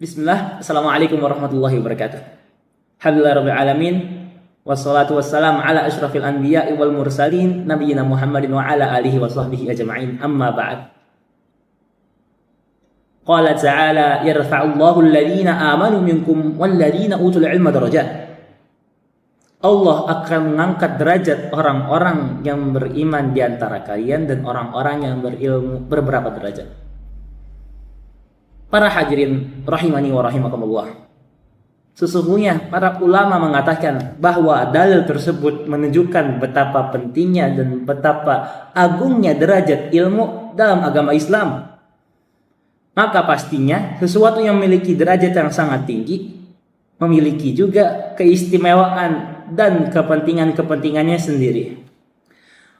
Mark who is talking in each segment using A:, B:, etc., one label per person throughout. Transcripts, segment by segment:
A: Bismillah, Assalamualaikum warahmatullahi wabarakatuh. Alhamdulillah rabbil alamin. Wassalatu wassalamu ala asyrafil anbiya'i wal mursalin nabiyina Muhammadin wa ala alihi wa sahbihi ajma'in. Amma ba'd. Qala ta'ala yarfa'ullahu alladhina amanu minkum walladhina utul ilma darajat. Allah akan mengangkat derajat orang-orang yang beriman di antara kalian dan orang-orang yang berilmu beberapa derajat. Para hadirin rahimani wa rahimakumullah. Sesungguhnya para ulama mengatakan bahwa dalil tersebut menunjukkan betapa pentingnya dan betapa agungnya derajat ilmu dalam agama Islam. Maka pastinya sesuatu yang memiliki derajat yang sangat tinggi memiliki juga keistimewaan dan kepentingan-kepentingannya sendiri.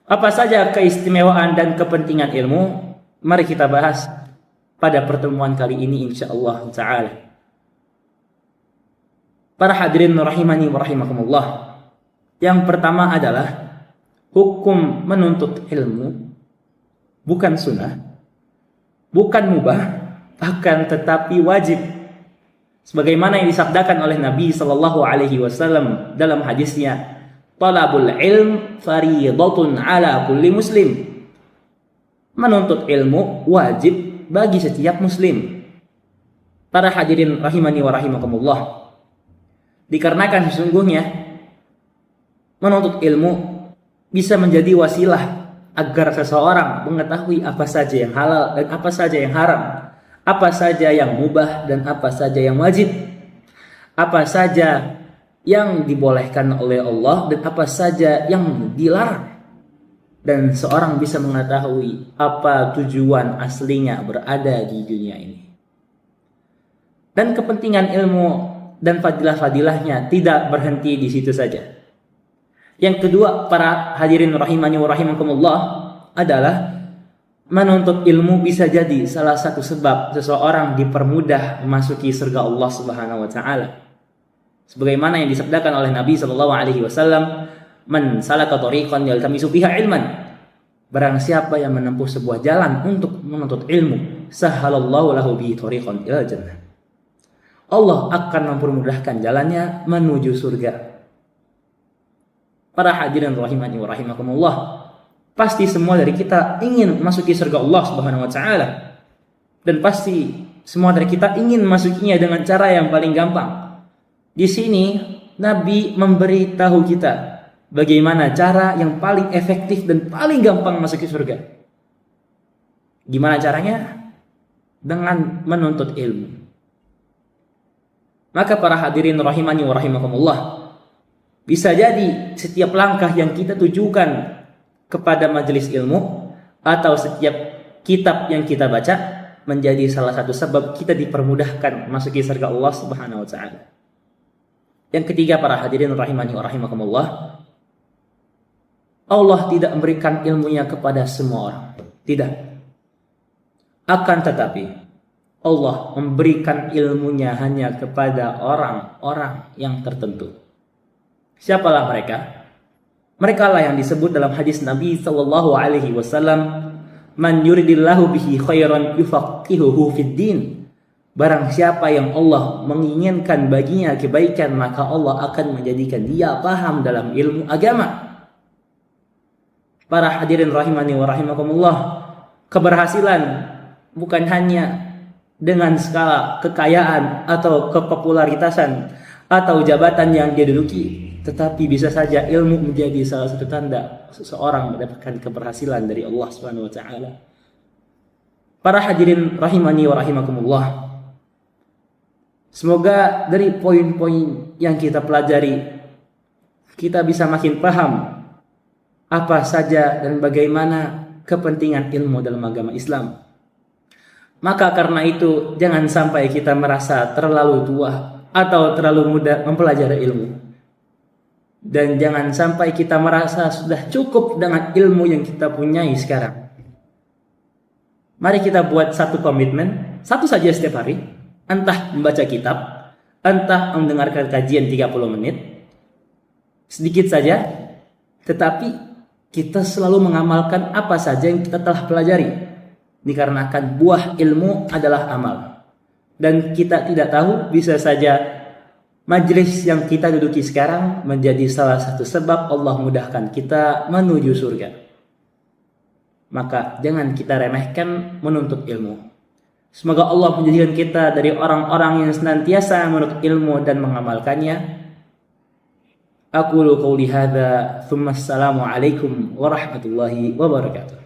A: Apa saja keistimewaan dan kepentingan ilmu? Mari kita bahas pada pertemuan kali ini insyaallah ta'ala. Para hadirin rahimani wa rahimakumullah. Yang pertama adalah hukum menuntut ilmu bukan sunnah, bukan mubah, akan tetapi wajib. Sebagaimana yang disabdakan oleh Nabi sallallahu alaihi wasallam dalam hadisnya, "Talabul ilm fardhatun ala kulli muslim." Menuntut ilmu wajib bagi setiap muslim. Para hadirin rahimani wa rahimakumullah. Dikarenakan sesungguhnya menuntut ilmu bisa menjadi wasilah agar seseorang mengetahui apa saja yang halal dan apa saja yang haram, apa saja yang mubah dan apa saja yang wajib, apa saja yang dibolehkan oleh Allah dan apa saja yang dilarang. Dan seorang bisa mengetahui apa tujuan aslinya berada di dunia ini. Dan kepentingan ilmu dan fadilah-fadilahnya tidak berhenti di situ saja. Yang kedua, para hadirin rahimani wa rahimakumullah, adalah menuntut ilmu bisa jadi salah satu sebab seseorang dipermudah memasuki surga Allah Subhanahu wa taala. Sebagaimana yang disabdakan oleh Nabi sallallahu alaihi wasallam, "Man salaka tariqan yaltamisu fiha ilman." Barang siapa yang menempuh sebuah jalan untuk menuntut ilmu, sahalallahu lahu bihi tariqan ilal jannah. Allah akan mempermudahkan jalannya menuju surga. Para hadirin rahimani wa rahimakumullah, pasti semua dari kita ingin masuki surga Allah Subhanahu wa taala. Dan pasti semua dari kita ingin masukinya dengan cara yang paling gampang. Di sini Nabi memberitahu kita bagaimana cara yang paling efektif dan paling gampang masuk ke surga. Gimana caranya? Dengan menuntut ilmu. Maka para hadirin rahimani wa rahimakumullah, bisa jadi setiap langkah yang kita tujukan kepada majelis ilmu atau setiap kitab yang kita baca menjadi salah satu sebab kita dipermudahkan masuki surga Allah Subhanahu wa taala. Yang ketiga, para hadirin rahimani wa rahimakumullah, Allah tidak memberikan ilmunya kepada semua orang. Tidak. Akan tetapi Allah memberikan ilmunya hanya kepada orang-orang yang tertentu. Siapalah mereka? Mereka lah yang disebut dalam hadis Nabi sallallahu alaihi wasallam, "Man yuridillahu bihi khairan yufaqihuhu fid din." Barang siapa yang Allah menginginkan baginya kebaikan, maka Allah akan menjadikan dia paham dalam ilmu agama. Para hadirin rahimani wa rahimakumullah, keberhasilan bukan hanya dengan skala kekayaan atau kepopularitasan atau jabatan yang dia duduki, tetapi bisa saja ilmu menjadi salah satu tanda seseorang mendapatkan keberhasilan dari Allah Subhanahu wa taala. Para hadirin rahimani wa rahimakumullah, semoga dari poin-poin yang kita pelajari kita bisa makin paham apa saja dan bagaimana kepentingan ilmu dalam agama Islam. Maka karena itu jangan sampai kita merasa terlalu tua atau terlalu muda mempelajari ilmu. Dan jangan sampai kita merasa sudah cukup dengan ilmu yang kita punyai sekarang. Mari kita buat satu komitmen, satu saja setiap hari. Entah membaca kitab, entah mendengarkan kajian 30 menit. Sedikit saja, tetapi kita selalu mengamalkan apa saja yang kita telah pelajari. Dikarenakan buah ilmu adalah amal. dan kita tidak tahu, bisa saja majlis yang kita duduki sekarang menjadi salah satu sebab Allah mudahkan kita menuju surga. Maka jangan kita remehkan menuntut ilmu. Semoga Allah menjadikan kita dari orang-orang yang senantiasa menuntut ilmu dan mengamalkannya. Aqulu qouli hadza, tsumma assalamu alaikum warahmatullahi wabarakatuh.